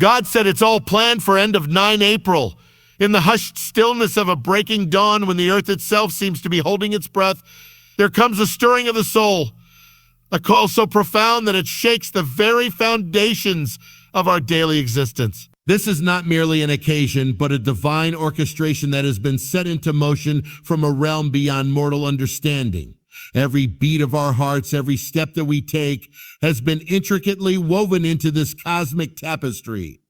God said it's all planned for end of 9 April. In the hushed stillness of a breaking dawn, when the earth itself seems to be holding its breath, there comes a stirring of the soul, a call so profound that it shakes the very foundations of our daily existence. This is not merely an occasion, but a divine orchestration that has been set into motion from a realm beyond mortal understanding. Every beat of our hearts, every step that we take, has been intricately woven into this cosmic tapestry.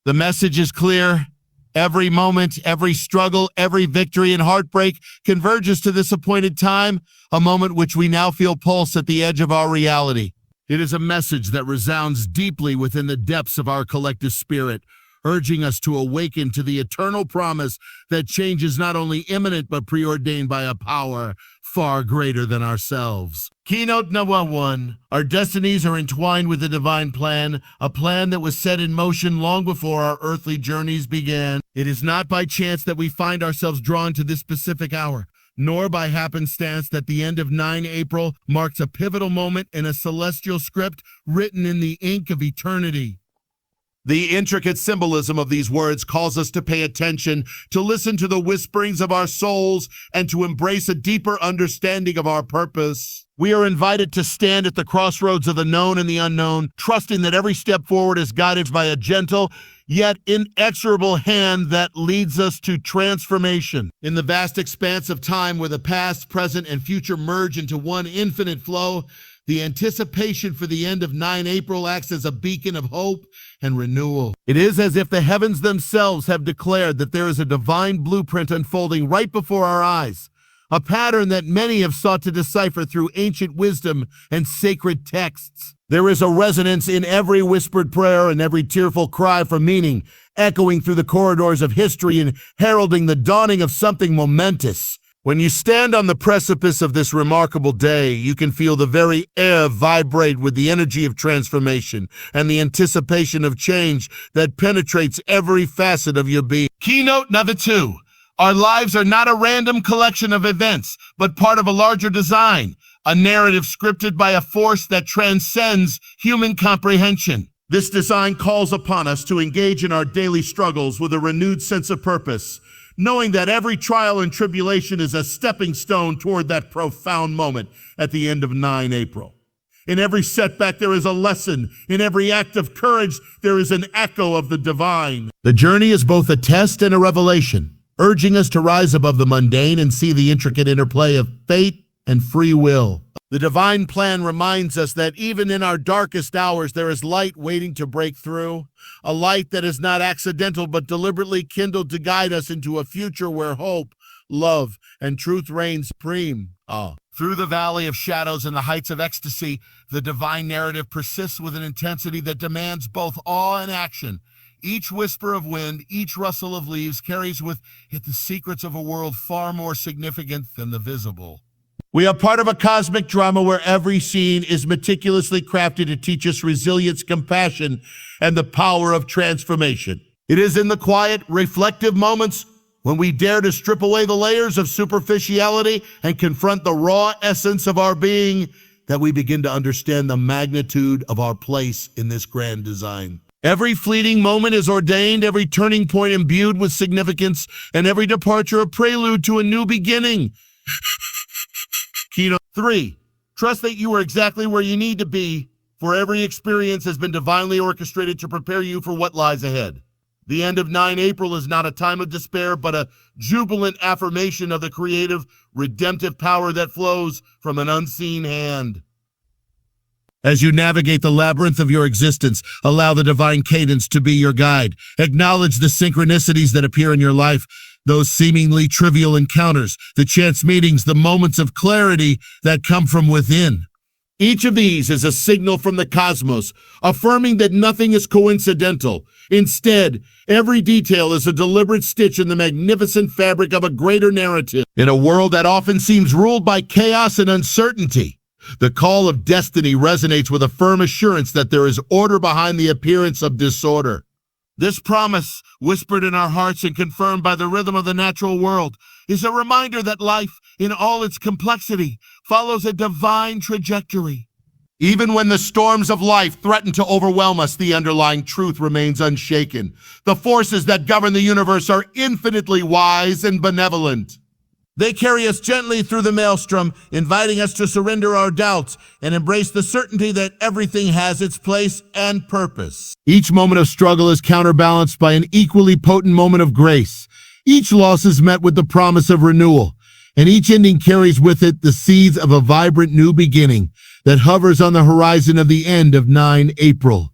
The message is clear. Every moment, every struggle, every victory and heartbreak converges to this appointed time, a moment which we now feel pulse at the edge of our reality. It is a message that resounds deeply within the depths of our collective spirit, urging us to awaken to the eternal promise that change is not only imminent but preordained by a power far greater than ourselves. Keynote number 1. Our destinies are entwined with the divine plan, a plan that was set in motion long before our earthly journeys began. It is not by chance that we find ourselves drawn to this specific hour, nor by happenstance that the end of 9 April marks a pivotal moment in a celestial script written in the ink of eternity. The intricate symbolism of these words calls us to pay attention, to listen to the whisperings of our souls, and to embrace a deeper understanding of our purpose. We are invited to stand at the crossroads of the known and the unknown, trusting that every step forward is guided by a gentle, yet inexorable hand that leads us to transformation. In the vast expanse of time where the past, present, and future merge into one infinite flow, the anticipation for the end of 9 April acts as a beacon of hope and renewal. It is as if the heavens themselves have declared that there is a divine blueprint unfolding right before our eyes, a pattern that many have sought to decipher through ancient wisdom and sacred texts. There is a resonance in every whispered prayer and every tearful cry for meaning, echoing through the corridors of history and heralding the dawning of something momentous. When you stand on the precipice of this remarkable day, you can feel the very air vibrate with the energy of transformation and the anticipation of change that penetrates every facet of your being. Keynote number 2. Our lives are not a random collection of events, but part of a larger design, a narrative scripted by a force that transcends human comprehension. This design calls upon us to engage in our daily struggles with a renewed sense of purpose, knowing that every trial and tribulation is a stepping stone toward that profound moment at the end of 9 April. In every setback, there is a lesson. In every act of courage, there is an echo of the divine. The journey is both a test and a revelation, urging us to rise above the mundane and see the intricate interplay of fate and free will. The divine plan reminds us that even in our darkest hours, there is light waiting to break through, a light that is not accidental but deliberately kindled to guide us into a future where hope, love, and truth reign supreme. Through the valley of shadows and the heights of ecstasy, the divine narrative persists with an intensity that demands both awe and action. Each whisper of wind, each rustle of leaves carries with it the secrets of a world far more significant than the visible. We are part of a cosmic drama where every scene is meticulously crafted to teach us resilience, compassion, and the power of transformation. It is in the quiet, reflective moments when we dare to strip away the layers of superficiality and confront the raw essence of our being that we begin to understand the magnitude of our place in this grand design. Every fleeting moment is ordained, every turning point imbued with significance, and every departure a prelude to a new beginning. Keynote 3. Trust that you are exactly where you need to be, for every experience has been divinely orchestrated to prepare you for what lies ahead. The end of 9 April is not a time of despair, but a jubilant affirmation of the creative, redemptive power that flows from an unseen hand. As you navigate the labyrinth of your existence, allow the divine cadence to be your guide. Acknowledge the synchronicities that appear in your life, those seemingly trivial encounters, the chance meetings, the moments of clarity that come from within. Each of these is a signal from the cosmos, affirming that nothing is coincidental. Instead, every detail is a deliberate stitch in the magnificent fabric of a greater narrative. In a world that often seems ruled by chaos and uncertainty, the call of destiny resonates with a firm assurance that there is order behind the appearance of disorder. This promise, whispered in our hearts and confirmed by the rhythm of the natural world, is a reminder that life, in all its complexity, follows a divine trajectory. Even when the storms of life threaten to overwhelm us, the underlying truth remains unshaken. The forces that govern the universe are infinitely wise and benevolent. They carry us gently through the maelstrom, inviting us to surrender our doubts and embrace the certainty that everything has its place and purpose. Each moment of struggle is counterbalanced by an equally potent moment of grace. Each loss is met with the promise of renewal, and each ending carries with it the seeds of a vibrant new beginning that hovers on the horizon of the end of 9 April.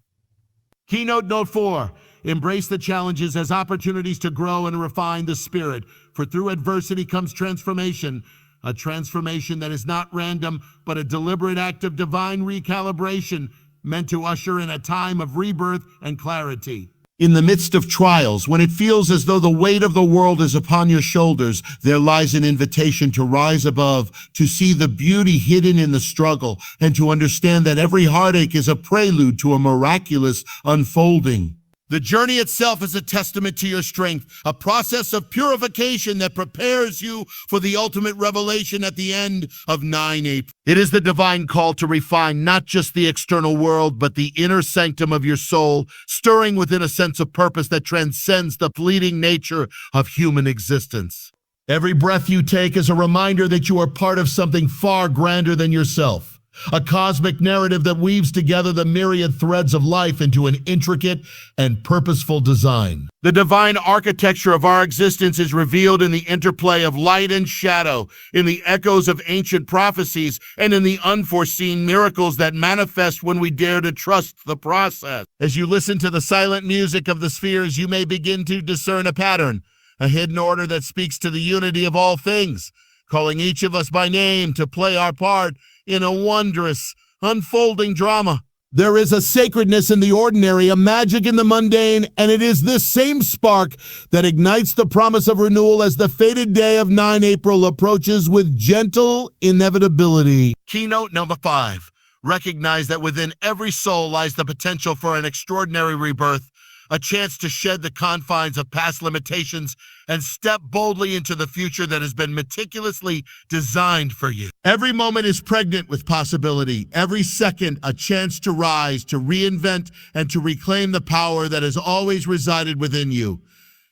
Keynote Note 4. Embrace the challenges as opportunities to grow and refine the spirit, for through adversity comes transformation, a transformation that is not random, but a deliberate act of divine recalibration meant to usher in a time of rebirth and clarity. In the midst of trials, when it feels as though the weight of the world is upon your shoulders, there lies an invitation to rise above, to see the beauty hidden in the struggle, and to understand that every heartache is a prelude to a miraculous unfolding. The journey itself is a testament to your strength, a process of purification that prepares you for the ultimate revelation at the end of 9 April. It is the divine call to refine not just the external world, but the inner sanctum of your soul, stirring within a sense of purpose that transcends the fleeting nature of human existence. Every breath you take is a reminder that you are part of something far grander than yourself. A cosmic narrative that weaves together the myriad threads of life into an intricate and purposeful design. The divine architecture of our existence is revealed in the interplay of light and shadow, in the echoes of ancient prophecies, and in the unforeseen miracles that manifest when we dare to trust the process. As you listen to the silent music of the spheres, you may begin to discern a pattern, a hidden order that speaks to the unity of all things, calling each of us by name to play our part in a wondrous, unfolding drama. There is a sacredness in the ordinary, a magic in the mundane, and it is this same spark that ignites the promise of renewal as the fated day of 9 April approaches with gentle inevitability. Keynote number 5. Recognize that within every soul lies the potential for an extraordinary rebirth, a chance to shed the confines of past limitations and step boldly into the future that has been meticulously designed for you. Every moment is pregnant with possibility. Every second, a chance to rise, to reinvent, and to reclaim the power that has always resided within you.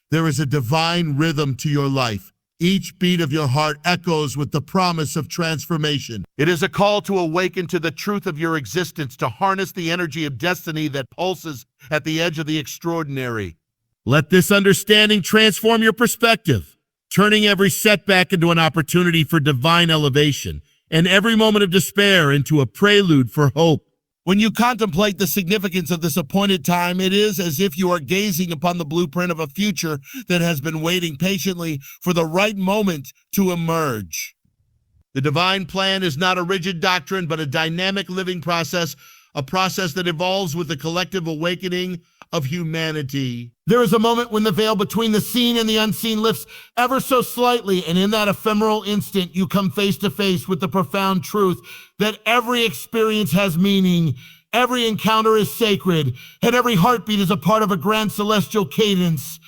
There is a divine rhythm to your life. Each beat of your heart echoes with the promise of transformation. It is a call to awaken to the truth of your existence, to harness the energy of destiny that pulses at the edge of the extraordinary. Let this understanding transform your perspective, turning every setback into an opportunity for divine elevation, and every moment of despair into a prelude for hope. When you contemplate the significance of this appointed time, it is as if you are gazing upon the blueprint of a future that has been waiting patiently for the right moment to emerge. The divine plan is not a rigid doctrine, but a dynamic living process, a process that evolves with the collective awakening of humanity. There is a moment when the veil between the seen and the unseen lifts ever so slightly, and in that ephemeral instant, you come face to face with the profound truth that every experience has meaning, every encounter is sacred, and every heartbeat is a part of a grand celestial cadence.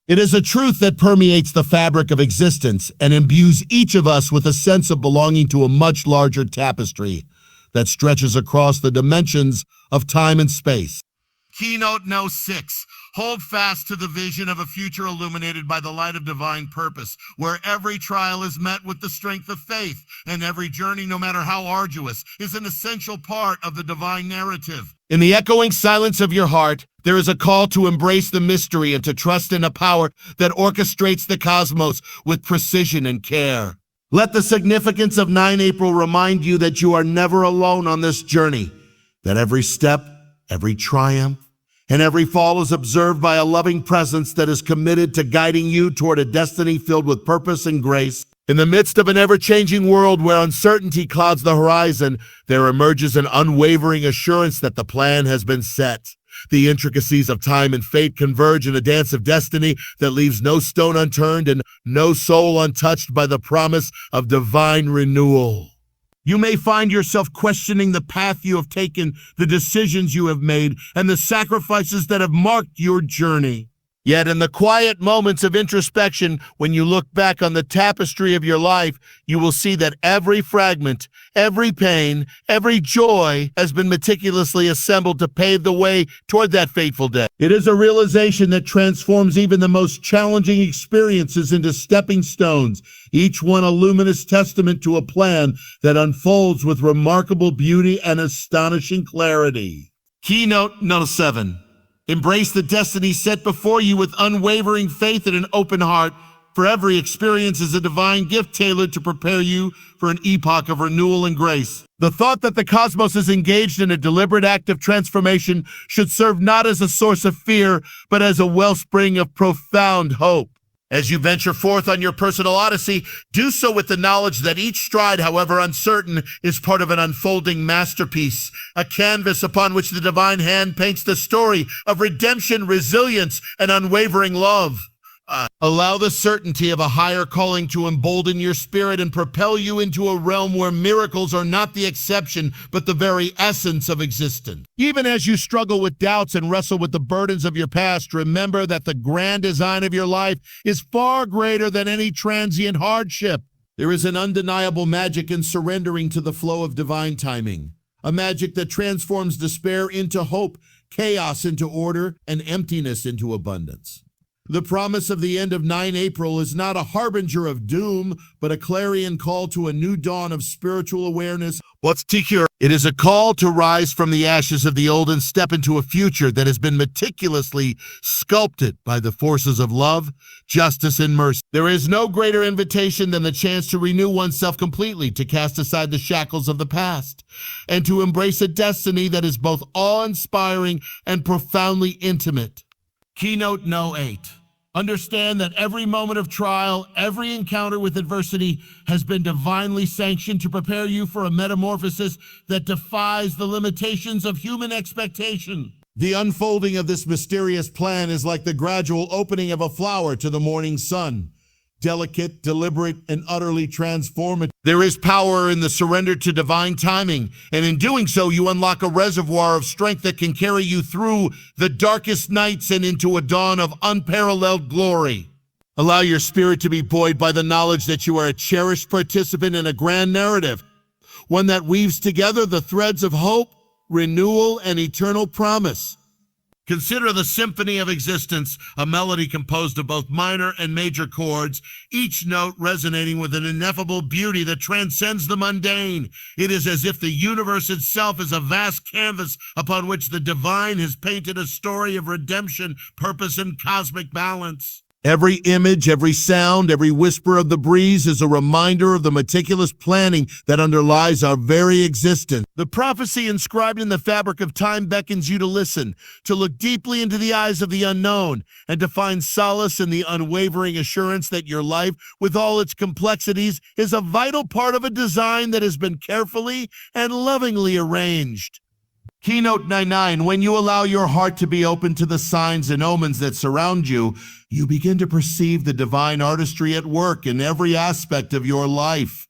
It is a truth that permeates the fabric of existence and imbues each of us with a sense of belonging to a much larger tapestry that stretches across the dimensions of time and space. Keynote Note 6. Hold fast to the vision of a future illuminated by the light of divine purpose, where every trial is met with the strength of faith, and every journey, no matter how arduous, is an essential part of the divine narrative. In the echoing silence of your heart, there is a call to embrace the mystery and to trust in a power that orchestrates the cosmos with precision and care. Let the significance of 9 April remind you that you are never alone on this journey, that every step, every triumph, and every fall is observed by a loving presence that is committed to guiding you toward a destiny filled with purpose and grace. In the midst of an ever-changing world where uncertainty clouds the horizon, there emerges an unwavering assurance that the plan has been set. The intricacies of time and fate converge in a dance of destiny that leaves no stone unturned and no soul untouched by the promise of divine renewal. You may find yourself questioning the path you have taken, the decisions you have made, and the sacrifices that have marked your journey. Yet in the quiet moments of introspection, when you look back on the tapestry of your life, you will see that every fragment, every pain, every joy has been meticulously assembled to pave the way toward that fateful day. It is a realization that transforms even the most challenging experiences into stepping stones, each one a luminous testament to a plan that unfolds with remarkable beauty and astonishing clarity. Keynote Note 7. Embrace the destiny set before you with unwavering faith and an open heart, for every experience is a divine gift tailored to prepare you for an epoch of renewal and grace. The thought that the cosmos is engaged in a deliberate act of transformation should serve not as a source of fear, but as a wellspring of profound hope. As you venture forth on your personal odyssey, do so with the knowledge that each stride, however uncertain, is part of an unfolding masterpiece, a canvas upon which the divine hand paints the story of redemption, resilience, and unwavering love. Allow the certainty of a higher calling to embolden your spirit and propel you into a realm where miracles are not the exception, but the very essence of existence. Even as you struggle with doubts and wrestle with the burdens of your past, remember that the grand design of your life is far greater than any transient hardship. There is an undeniable magic in surrendering to the flow of divine timing, a magic that transforms despair into hope, chaos into order, and emptiness into abundance. The promise of the end of 9 April is not a harbinger of doom, but a clarion call to a new dawn of spiritual awareness. What's TQ? It is a call to rise from the ashes of the old and step into a future that has been meticulously sculpted by the forces of love, justice, and mercy. There is no greater invitation than the chance to renew oneself completely, to cast aside the shackles of the past, and to embrace a destiny that is both awe-inspiring and profoundly intimate. Keynote No. 8. Understand that every moment of trial, every encounter with adversity has been divinely sanctioned to prepare you for a metamorphosis that defies the limitations of human expectation. The unfolding of this mysterious plan is like the gradual opening of a flower to the morning sun. Delicate, deliberate, and utterly transformative. There is power in the surrender to divine timing, and in doing so, you unlock a reservoir of strength that can carry you through the darkest nights and into a dawn of unparalleled glory. Allow your spirit to be buoyed by the knowledge that you are a cherished participant in a grand narrative, one that weaves together the threads of hope, renewal, and eternal promise. Consider the symphony of existence, a melody composed of both minor and major chords, each note resonating with an ineffable beauty that transcends the mundane. It is as if the universe itself is a vast canvas upon which the divine has painted a story of redemption, purpose, and cosmic balance. Every image, every sound, every whisper of the breeze is a reminder of the meticulous planning that underlies our very existence. The prophecy inscribed in the fabric of time beckons you to listen, to look deeply into the eyes of the unknown, and to find solace in the unwavering assurance that your life, with all its complexities, is a vital part of a design that has been carefully and lovingly arranged. Keynote 99. When you allow your heart to be open to the signs and omens that surround you, you begin to perceive the divine artistry at work in every aspect of your life.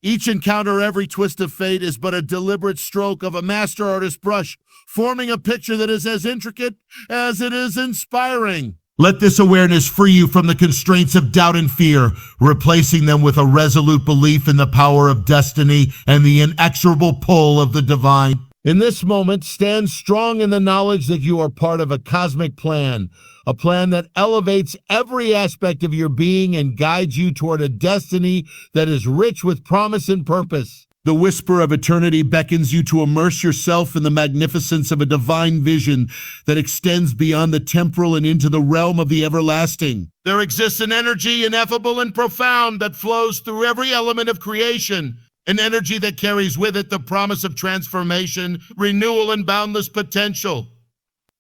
Each encounter, every twist of fate is but a deliberate stroke of a master artist's brush, forming a picture that is as intricate as it is inspiring. Let this awareness free you from the constraints of doubt and fear, replacing them with a resolute belief in the power of destiny and the inexorable pull of the divine. In this moment, stand strong in the knowledge that you are part of a cosmic plan, a plan that elevates every aspect of your being and guides you toward a destiny that is rich with promise and purpose. The whisper of eternity beckons you to immerse yourself in the magnificence of a divine vision that extends beyond the temporal and into the realm of the everlasting. There exists an energy ineffable and profound that flows through every element of creation. An energy that carries with it the promise of transformation, renewal, and boundless potential.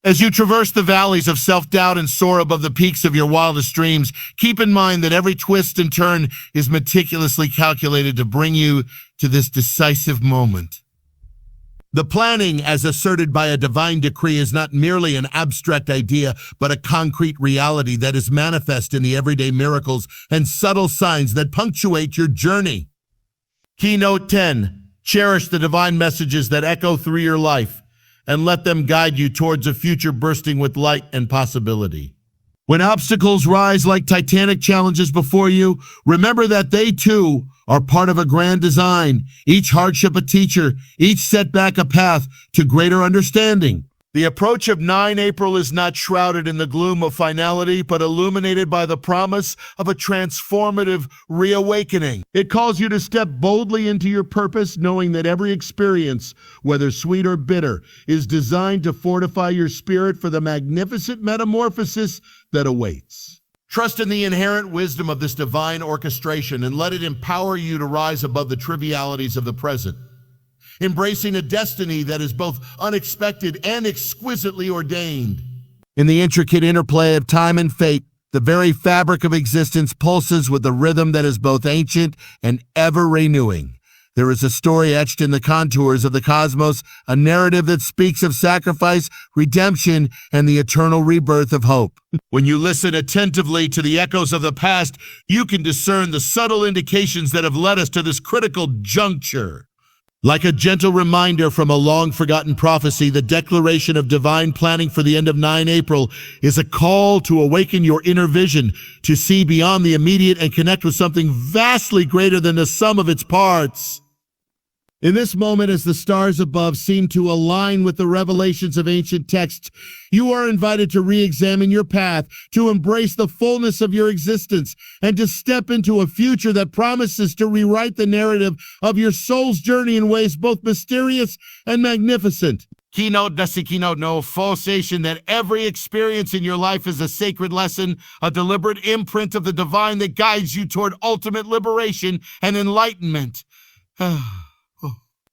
As you traverse the valleys of self-doubt and soar above the peaks of your wildest dreams, keep in mind that every twist and turn is meticulously calculated to bring you to this decisive moment. The planning, as asserted by a divine decree, is not merely an abstract idea, but a concrete reality that is manifest in the everyday miracles and subtle signs that punctuate your journey. Keynote 10. Cherish the divine messages that echo through your life, and let them guide you towards a future bursting with light and possibility. When obstacles rise like titanic challenges before you, remember that they too are part of a grand design, each hardship a teacher, each setback a path to greater understanding. The approach of 9 April is not shrouded in the gloom of finality, but illuminated by the promise of a transformative reawakening. It calls you to step boldly into your purpose, knowing that every experience, whether sweet or bitter, is designed to fortify your spirit for the magnificent metamorphosis that awaits. Trust in the inherent wisdom of this divine orchestration and let it empower you to rise above the trivialities of the present, embracing a destiny that is both unexpected and exquisitely ordained. In the intricate interplay of time and fate, the very fabric of existence pulses with a rhythm that is both ancient and ever-renewing. There is a story etched in the contours of the cosmos, a narrative that speaks of sacrifice, redemption, and the eternal rebirth of hope. When you listen attentively to the echoes of the past, you can discern the subtle indications that have led us to this critical juncture. Like a gentle reminder from a long-forgotten prophecy, the declaration of divine planning for the end of 9 April is a call to awaken your inner vision, to see beyond the immediate and connect with something vastly greater than the sum of its parts. In this moment, as the stars above seem to align with the revelations of ancient texts, you are invited to re-examine your path, to embrace the fullness of your existence, and to step into a future that promises to rewrite the narrative of your soul's journey in ways both mysterious and magnificent. Keynote no foreshadow that every experience in your life is a sacred lesson, a deliberate imprint of the divine that guides you toward ultimate liberation and enlightenment.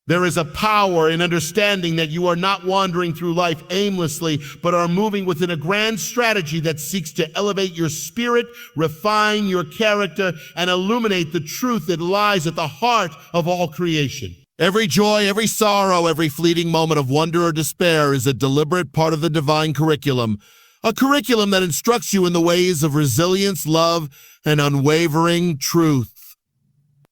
There is a power in understanding that you are not wandering through life aimlessly, but are moving within a grand strategy that seeks to elevate your spirit, refine your character, and illuminate the truth that lies at the heart of all creation. Every joy, every sorrow, every fleeting moment of wonder or despair is a deliberate part of the divine curriculum, a curriculum that instructs you in the ways of resilience, love, and unwavering truth.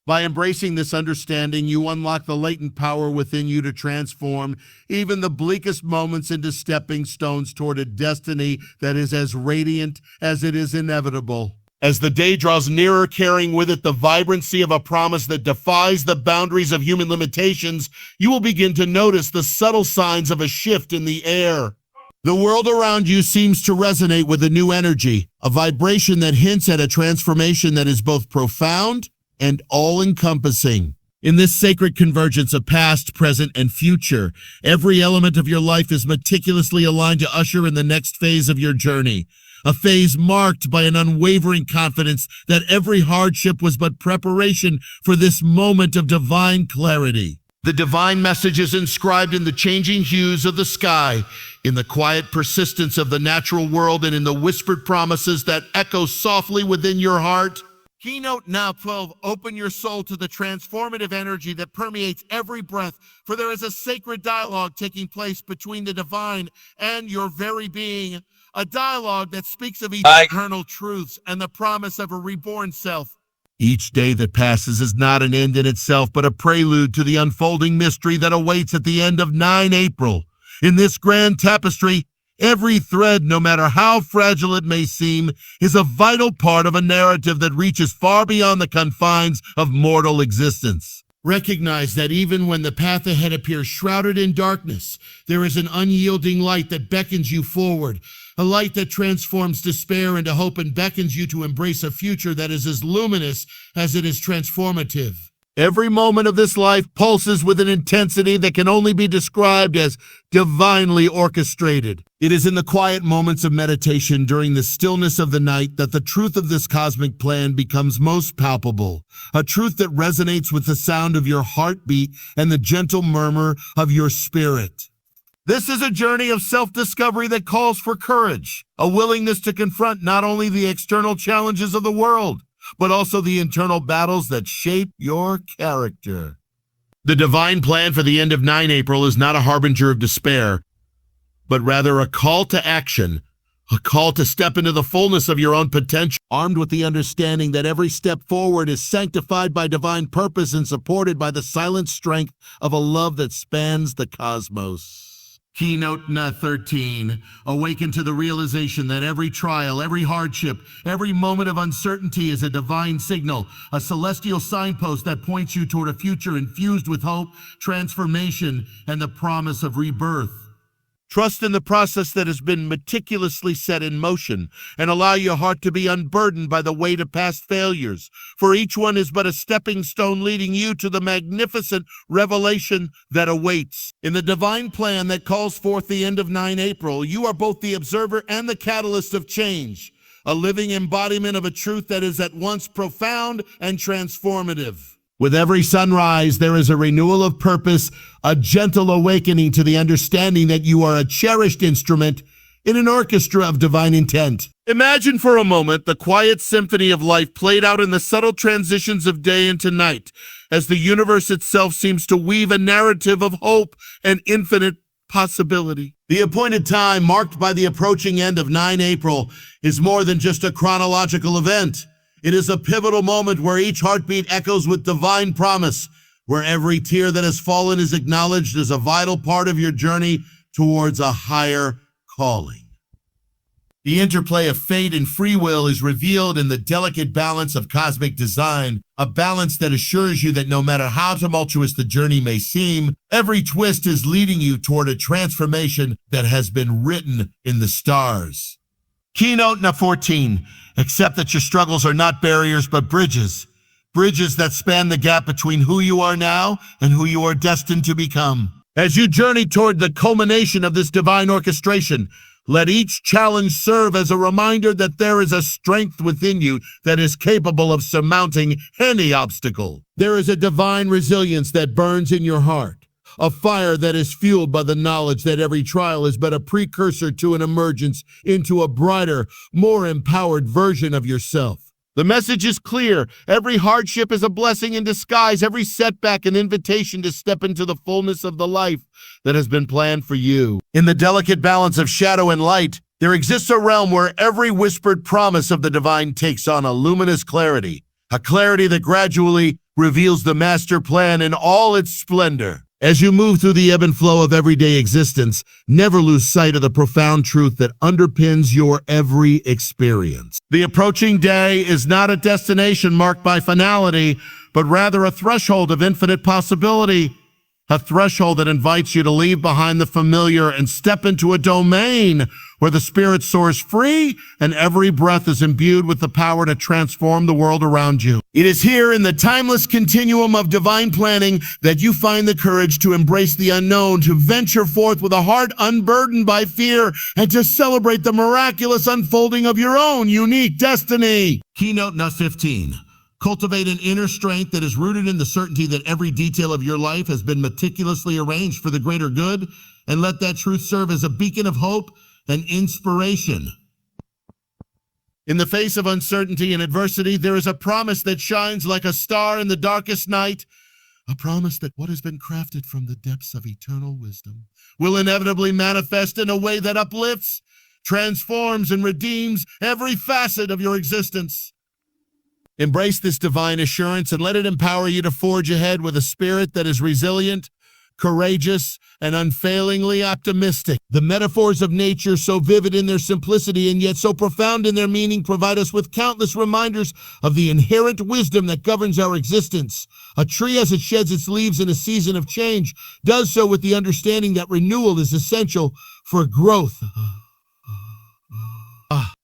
By embracing this understanding, you unlock the latent power within you to transform even the bleakest moments into stepping stones toward a destiny that is as radiant as it is inevitable. As the day draws nearer, carrying with it the vibrancy of a promise that defies the boundaries of human limitations, you will begin to notice the subtle signs of a shift in the air. The world around you seems to resonate with a new energy, a vibration that hints at a transformation that is both profound and all-encompassing. In this sacred convergence of past, present, and future, every element of your life is meticulously aligned to usher in the next phase of your journey, a phase marked by an unwavering confidence that every hardship was but preparation for this moment of divine clarity. The divine message is inscribed in the changing hues of the sky, in the quiet persistence of the natural world, and in the whispered promises that echo softly within your heart. Keynote now 12, open your soul to the transformative energy that permeates every breath, for there is a sacred dialogue taking place between the divine and your very being, a dialogue that speaks of eternal truths and the promise of a reborn self. Each day that passes is not an end in itself, but a prelude to the unfolding mystery that awaits at the end of 9 April. In this grand tapestry, every thread, no matter how fragile it may seem, is a vital part of a narrative that reaches far beyond the confines of mortal existence. Recognize that even when the path ahead appears shrouded in darkness, there is an unyielding light that beckons you forward, a light that transforms despair into hope and beckons you to embrace a future that is as luminous as it is transformative. Every moment of this life pulses with an intensity that can only be described as divinely orchestrated. It is in the quiet moments of meditation during the stillness of the night that the truth of this cosmic plan becomes most palpable, a truth that resonates with the sound of your heartbeat and the gentle murmur of your spirit. This is a journey of self-discovery that calls for courage, a willingness to confront not only the external challenges of the world, but also the internal battles that shape your character. The divine plan for the end of 9 April is not a harbinger of despair, but rather a call to action, a call to step into the fullness of your own potential, armed with the understanding that every step forward is sanctified by divine purpose and supported by the silent strength of a love that spans the cosmos. Keynote 13. Awaken to the realization that every trial, every hardship, every moment of uncertainty is a divine signal, a celestial signpost that points you toward a future infused with hope, transformation, and the promise of rebirth. Trust in the process that has been meticulously set in motion, and allow your heart to be unburdened by the weight of past failures, for each one is but a stepping stone leading you to the magnificent revelation that awaits. In the divine plan that calls forth the end of 9 April, you are both the observer and the catalyst of change, a living embodiment of a truth that is at once profound and transformative. With every sunrise, there is a renewal of purpose, a gentle awakening to the understanding that you are a cherished instrument in an orchestra of divine intent. Imagine for a moment the quiet symphony of life played out in the subtle transitions of day into night, as the universe itself seems to weave a narrative of hope and infinite possibility. The appointed time, marked by the approaching end of 9 April, is more than just a chronological event. It is a pivotal moment where each heartbeat echoes with divine promise, where every tear that has fallen is acknowledged as a vital part of your journey towards a higher calling. The interplay of fate and free will is revealed in the delicate balance of cosmic design, a balance that assures you that no matter how tumultuous the journey may seem, every twist is leading you toward a transformation that has been written in the stars. Keynote 14. Accept that your struggles are not barriers but bridges. Bridges that span the gap between who you are now and who you are destined to become. As you journey toward the culmination of this divine orchestration, let each challenge serve as a reminder that there is a strength within you that is capable of surmounting any obstacle. There is a divine resilience that burns in your heart. A fire that is fueled by the knowledge that every trial is but a precursor to an emergence into a brighter, more empowered version of yourself. The message is clear. Every hardship is a blessing in disguise, every setback an invitation to step into the fullness of the life that has been planned for you. In the delicate balance of shadow and light, there exists a realm where every whispered promise of the divine takes on a luminous clarity, a clarity that gradually reveals the master plan in all its splendor. As you move through the ebb and flow of everyday existence, never lose sight of the profound truth that underpins your every experience. The approaching day is not a destination marked by finality, but rather a threshold of infinite possibility. A threshold that invites you to leave behind the familiar and step into a domain where the spirit soars free and every breath is imbued with the power to transform the world around you. It is here in the timeless continuum of divine planning that you find the courage to embrace the unknown, to venture forth with a heart unburdened by fear, and to celebrate the miraculous unfolding of your own unique destiny. Keynote 15. Cultivate an inner strength that is rooted in the certainty that every detail of your life has been meticulously arranged for the greater good, and let that truth serve as a beacon of hope and inspiration. In the face of uncertainty and adversity, there is a promise that shines like a star in the darkest night, a promise that what has been crafted from the depths of eternal wisdom will inevitably manifest in a way that uplifts, transforms, and redeems every facet of your existence. Embrace this divine assurance and let it empower you to forge ahead with a spirit that is resilient, courageous, and unfailingly optimistic. The metaphors of nature, so vivid in their simplicity and yet so profound in their meaning, provide us with countless reminders of the inherent wisdom that governs our existence. A tree, as it sheds its leaves in a season of change, does so with the understanding that renewal is essential for growth.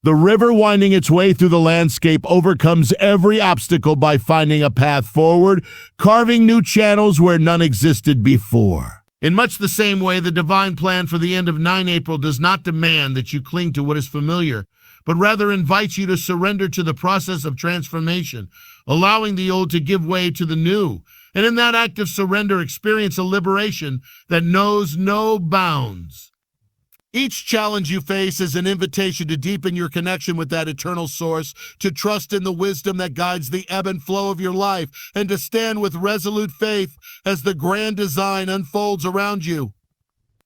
The river winding its way through the landscape overcomes every obstacle by finding a path forward, carving new channels where none existed before. In much the same way, the divine plan for the end of 9 April does not demand that you cling to what is familiar, but rather invites you to surrender to the process of transformation, allowing the old to give way to the new. And in that act of surrender, experience a liberation that knows no bounds. Each challenge you face is an invitation to deepen your connection with that eternal source, to trust in the wisdom that guides the ebb and flow of your life, and to stand with resolute faith as the grand design unfolds around you.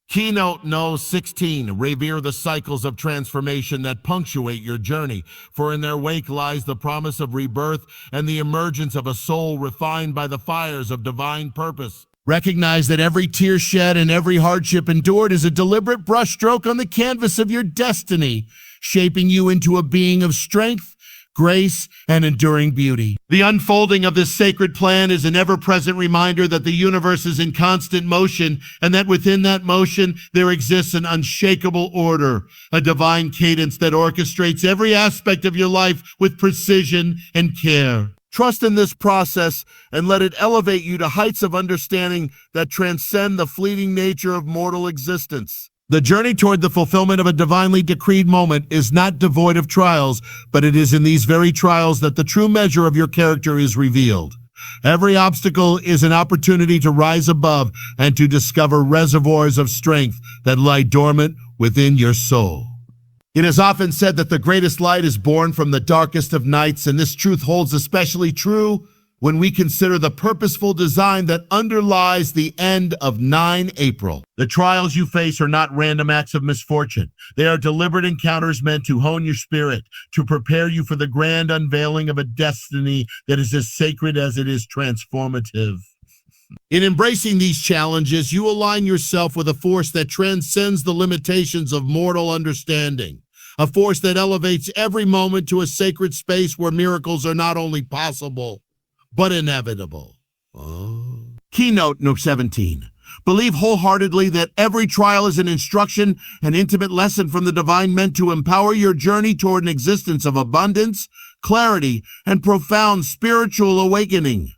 Keynote 16. Revere the cycles of transformation that punctuate your journey, for in their wake lies the promise of rebirth and the emergence of a soul refined by the fires of divine purpose. Recognize that every tear shed and every hardship endured is a deliberate brushstroke on the canvas of your destiny, shaping you into a being of strength, grace, and enduring beauty. The unfolding of this sacred plan is an ever-present reminder that the universe is in constant motion and that within that motion there exists an unshakable order, a divine cadence that orchestrates every aspect of your life with precision and care. Trust in this process and let it elevate you to heights of understanding that transcend the fleeting nature of mortal existence. The journey toward the fulfillment of a divinely decreed moment is not devoid of trials, but it is in these very trials that the true measure of your character is revealed. Every obstacle is an opportunity to rise above and to discover reservoirs of strength that lie dormant within your soul. It is often said that the greatest light is born from the darkest of nights, and this truth holds especially true when we consider the purposeful design that underlies the end of 9 April. The trials you face are not random acts of misfortune. They are deliberate encounters meant to hone your spirit, to prepare you for the grand unveiling of a destiny that is as sacred as it is transformative. In embracing these challenges, you align yourself with a force that transcends the limitations of mortal understanding, a force that elevates every moment to a sacred space where miracles are not only possible, but inevitable. Keynote Note 17. Believe wholeheartedly that every trial is an instruction, an intimate lesson from the divine meant to empower your journey toward an existence of abundance, clarity, and profound spiritual awakening.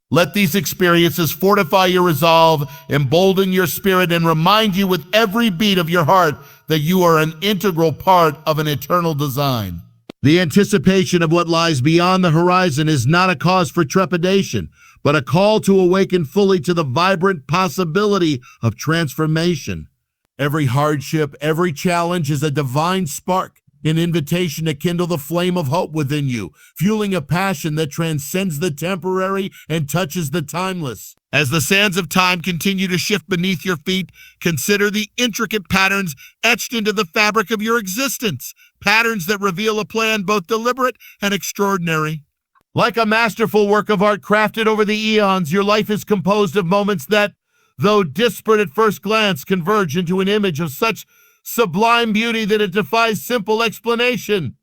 Let these experiences fortify your resolve, embolden your spirit, and remind you with every beat of your heart that you are an integral part of an eternal design. The anticipation of what lies beyond the horizon is not a cause for trepidation, but a call to awaken fully to the vibrant possibility of transformation. Every hardship, every challenge is a divine spark, an invitation to kindle the flame of hope within you, fueling a passion that transcends the temporary and touches the timeless. As the sands of time continue to shift beneath your feet, consider the intricate patterns etched into the fabric of your existence, patterns that reveal a plan both deliberate and extraordinary. Like a masterful work of art crafted over the eons, your life is composed of moments that, though disparate at first glance, converge into an image of such sublime beauty that it defies simple explanation.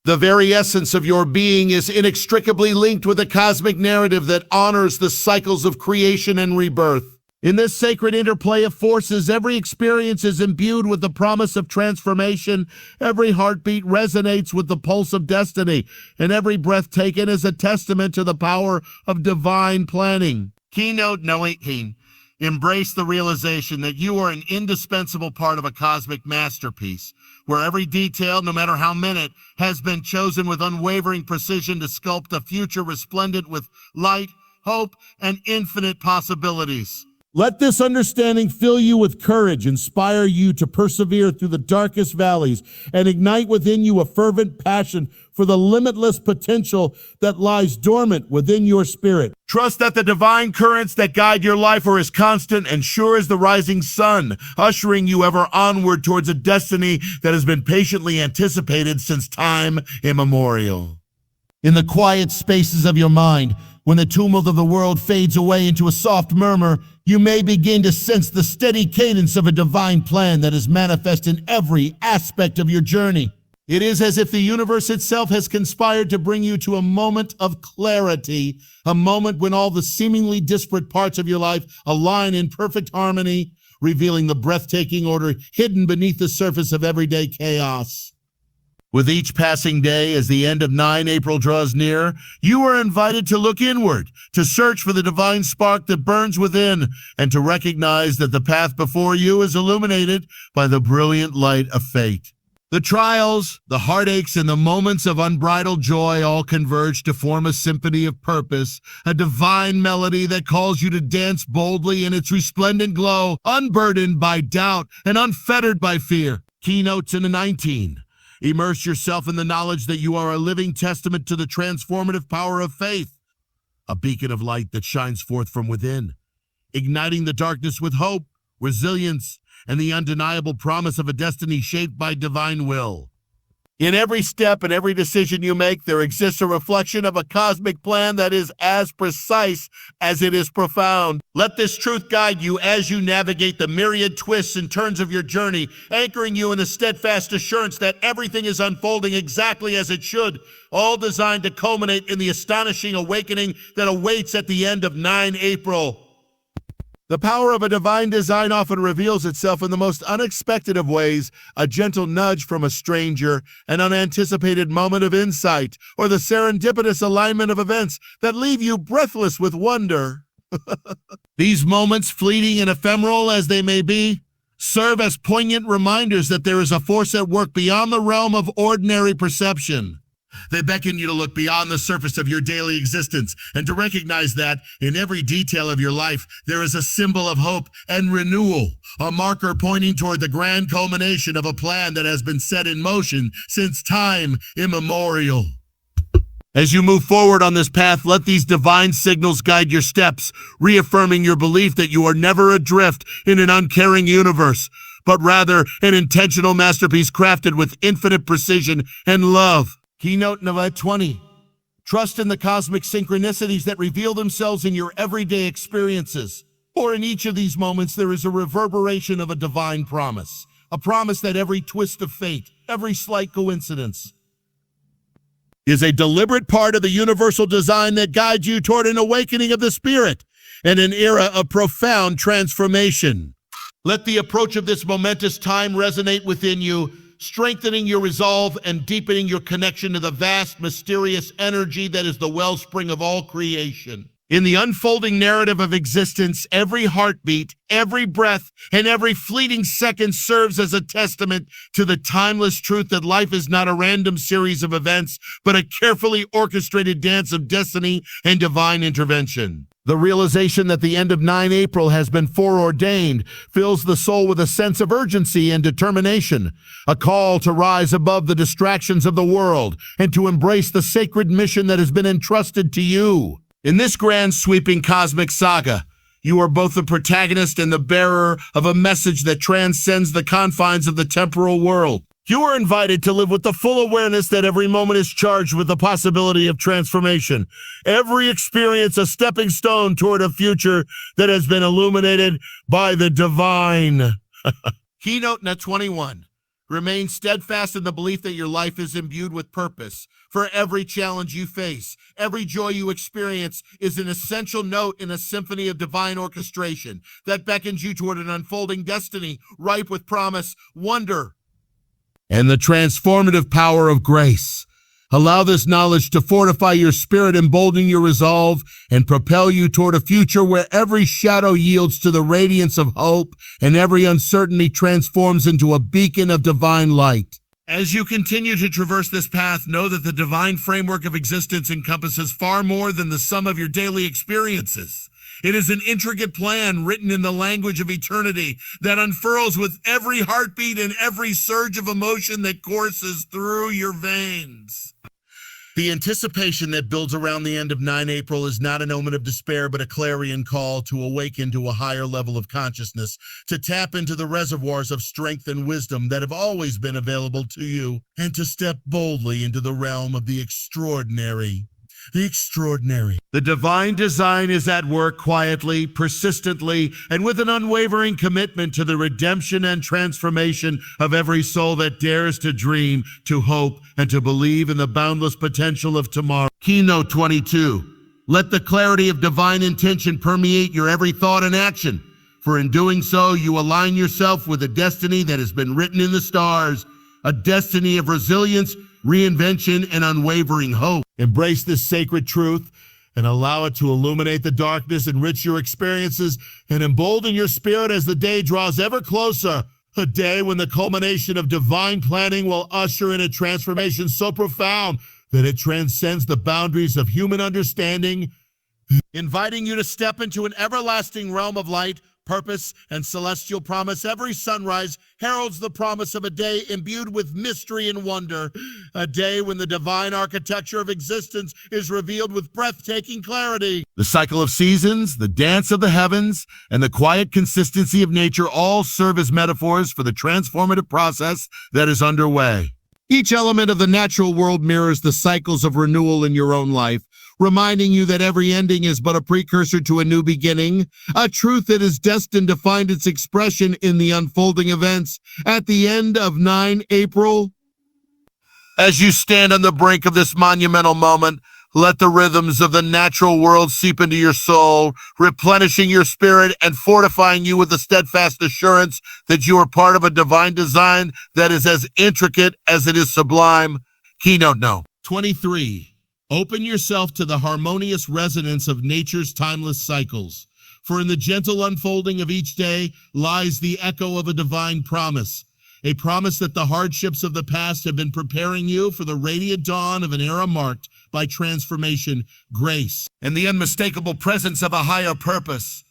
The very essence of your being is inextricably linked with a cosmic narrative that honors the cycles of creation and rebirth. In this sacred interplay of forces, every experience is imbued with the promise of transformation, every heartbeat resonates with the pulse of destiny, and every breath taken is a testament to the power of divine planning. Keynote No. 18. Embrace the realization that you are an indispensable part of a cosmic masterpiece, where every detail, no matter how minute, has been chosen with unwavering precision to sculpt a future resplendent with light, hope, and infinite possibilities. Let this understanding fill you with courage, inspire you to persevere through the darkest valleys, and ignite within you a fervent passion for the limitless potential that lies dormant within your spirit. Trust that the divine currents that guide your life are as constant and sure as the rising sun, ushering you ever onward towards a destiny that has been patiently anticipated since time immemorial. In the quiet spaces of your mind, when the tumult of the world fades away into a soft murmur, you may begin to sense the steady cadence of a divine plan that is manifest in every aspect of your journey. It is as if the universe itself has conspired to bring you to a moment of clarity, a moment when all the seemingly disparate parts of your life align in perfect harmony, revealing the breathtaking order hidden beneath the surface of everyday chaos. With each passing day, as the end of 9 April draws near, you are invited to look inward, to search for the divine spark that burns within, and to recognize that the path before you is illuminated by the brilliant light of fate. The trials, the heartaches, and the moments of unbridled joy all converge to form a symphony of purpose, a divine melody that calls you to dance boldly in its resplendent glow, unburdened by doubt and unfettered by fear. Keynotes in the 19. Immerse yourself in the knowledge that you are a living testament to the transformative power of faith, a beacon of light that shines forth from within, igniting the darkness with hope, resilience, and the undeniable promise of a destiny shaped by divine will. In every step and every decision you make, there exists a reflection of a cosmic plan that is as precise as it is profound. Let this truth guide you as you navigate the myriad twists and turns of your journey, anchoring you in the steadfast assurance that everything is unfolding exactly as it should, all designed to culminate in the astonishing awakening that awaits at the end of 9 April. The power of a divine design often reveals itself in the most unexpected of ways: a gentle nudge from a stranger, an unanticipated moment of insight, or the serendipitous alignment of events that leave you breathless with wonder. These moments, fleeting and ephemeral as they may be, serve as poignant reminders that there is a force at work beyond the realm of ordinary perception. They beckon you to look beyond the surface of your daily existence and to recognize that in every detail of your life, there is a symbol of hope and renewal, a marker pointing toward the grand culmination of a plan that has been set in motion since time immemorial. As you move forward on this path, let these divine signals guide your steps, reaffirming your belief that you are never adrift in an uncaring universe, but rather an intentional masterpiece crafted with infinite precision and love. Keynote number 20. Trust in the cosmic synchronicities that reveal themselves in your everyday experiences. For in each of these moments, there is a reverberation of a divine promise. A promise that every twist of fate, every slight coincidence, is a deliberate part of the universal design that guides you toward an awakening of the spirit and an era of profound transformation. Let the approach of this momentous time resonate within you, strengthening your resolve and deepening your connection to the vast, mysterious energy that is the wellspring of all creation. In the unfolding narrative of existence, every heartbeat, every breath, and every fleeting second serves as a testament to the timeless truth that life is not a random series of events, but a carefully orchestrated dance of destiny and divine intervention. The realization that the end of 9 April has been foreordained fills the soul with a sense of urgency and determination, a call to rise above the distractions of the world and to embrace the sacred mission that has been entrusted to you. In this grand sweeping cosmic saga, you are both the protagonist and the bearer of a message that transcends the confines of the temporal world. You are invited to live with the full awareness that every moment is charged with the possibility of transformation. Every experience a stepping stone toward a future that has been illuminated by the divine. Keynote 21. Remain steadfast in the belief that your life is imbued with purpose. For every challenge you face, every joy you experience is an essential note in a symphony of divine orchestration that beckons you toward an unfolding destiny ripe with promise, wonder, and the transformative power of grace. Allow this knowledge to fortify your spirit, embolden your resolve, and propel you toward a future where every shadow yields to the radiance of hope and every uncertainty transforms into a beacon of divine light. As you continue to traverse this path, know that the divine framework of existence encompasses far more than the sum of your daily experiences. It is an intricate plan written in the language of eternity that unfurls with every heartbeat and every surge of emotion that courses through your veins. The anticipation that builds around the end of 9 April is not an omen of despair, but a clarion call to awaken to a higher level of consciousness, to tap into the reservoirs of strength and wisdom that have always been available to you, and to step boldly into the realm of the extraordinary. The divine design is at work quietly, persistently, and with an unwavering commitment to the redemption and transformation of every soul that dares to dream, to hope, and to believe in the boundless potential of tomorrow. Keynote 22. Let the clarity of divine intention permeate your every thought and action, for in doing so, you align yourself with a destiny that has been written in the stars, a destiny of resilience, reinvention, and unwavering hope. Embrace this sacred truth and allow it to illuminate the darkness, enrich your experiences, and embolden your spirit as the day draws ever closer. A day when the culmination of divine planning will usher in a transformation so profound that it transcends the boundaries of human understanding, inviting you to step into an everlasting realm of light, purpose, and celestial promise. Every sunrise heralds the promise of a day imbued with mystery and wonder, a day when the divine architecture of existence is revealed with breathtaking clarity. The cycle of seasons, the dance of the heavens, and the quiet consistency of nature all serve as metaphors for the transformative process that is underway. Each element of the natural world mirrors the cycles of renewal in your own life, reminding you that every ending is but a precursor to a new beginning, a truth that is destined to find its expression in the unfolding events at the end of 9 April. As you stand on the brink of this monumental moment, let the rhythms of the natural world seep into your soul, replenishing your spirit and fortifying you with the steadfast assurance that you are part of a divine design that is as intricate as it is sublime. Keynote note 23. Open yourself to the harmonious resonance of nature's timeless cycles, for in the gentle unfolding of each day lies the echo of a divine promise. A promise that the hardships of the past have been preparing you for the radiant dawn of an era marked by transformation, grace, and the unmistakable presence of a higher purpose.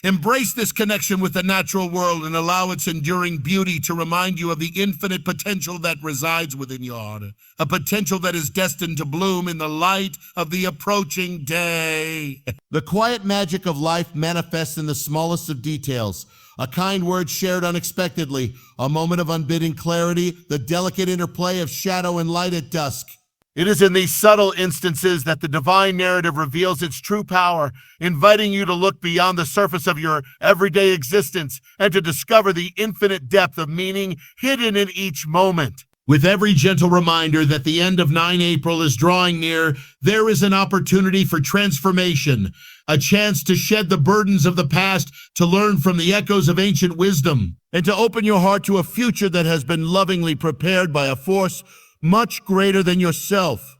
Embrace this connection with the natural world and allow its enduring beauty to remind you of the infinite potential that resides within your heart, a potential that is destined to bloom in the light of the approaching day. The quiet magic of life manifests in the smallest of details. A kind word shared unexpectedly, a moment of unbidden clarity, the delicate interplay of shadow and light at dusk. It is in these subtle instances that the divine narrative reveals its true power, inviting you to look beyond the surface of your everyday existence and to discover the infinite depth of meaning hidden in each moment. With every gentle reminder that the end of 9 April is drawing near, there is an opportunity for transformation, a chance to shed the burdens of the past, to learn from the echoes of ancient wisdom, and to open your heart to a future that has been lovingly prepared by a force much greater than yourself.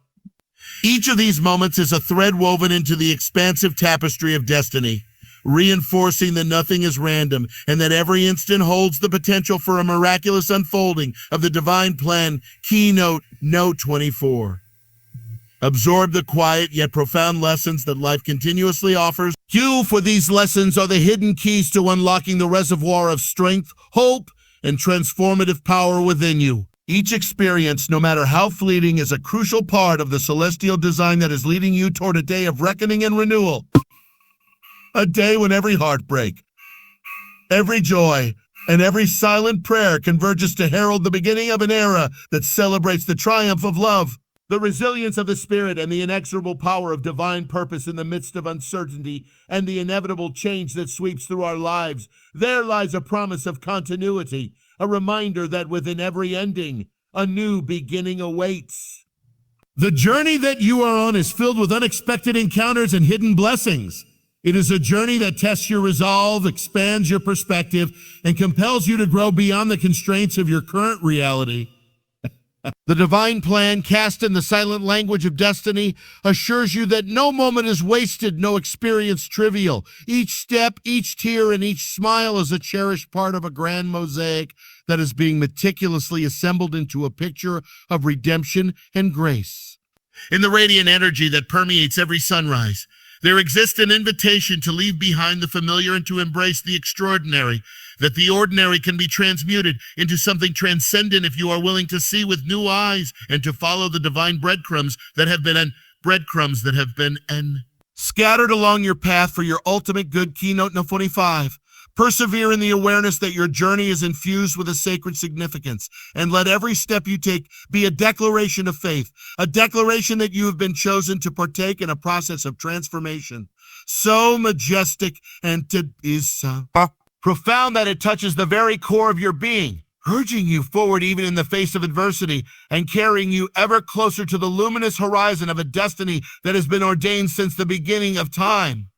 Each of these moments is a thread woven into the expansive tapestry of destiny, reinforcing that nothing is random and that every instant holds the potential for a miraculous unfolding of the divine plan. Keynote Note 24. Absorb the quiet yet profound lessons that life continuously offers. You, for these lessons, are the hidden keys to unlocking the reservoir of strength, hope, and transformative power within you. Each experience, no matter how fleeting, is a crucial part of the celestial design that is leading you toward a day of reckoning and renewal. A day when every heartbreak, every joy, and every silent prayer converges to herald the beginning of an era that celebrates the triumph of love, the resilience of the spirit, and the inexorable power of divine purpose in the midst of uncertainty and the inevitable change that sweeps through our lives. There lies a promise of continuity, a reminder that within every ending, a new beginning awaits. The journey that you are on is filled with unexpected encounters and hidden blessings. It is a journey that tests your resolve, expands your perspective, and compels you to grow beyond the constraints of your current reality. The divine plan, cast in the silent language of destiny, assures you that no moment is wasted, no experience trivial. Each step, each tear, and each smile is a cherished part of a grand mosaic that is being meticulously assembled into a picture of redemption and grace. In the radiant energy that permeates every sunrise, there exists an invitation to leave behind the familiar and to embrace the extraordinary, that the ordinary can be transmuted into something transcendent if you are willing to see with new eyes and to follow the divine breadcrumbs that have been scattered along your path for your ultimate good. Keynote No. 45. Persevere in the awareness that your journey is infused with a sacred significance, and let every step you take be a declaration of faith, a declaration that you have been chosen to partake in a process of transformation so majestic and profound that it touches the very core of your being, urging you forward even in the face of adversity and carrying you ever closer to the luminous horizon of a destiny that has been ordained since the beginning of time.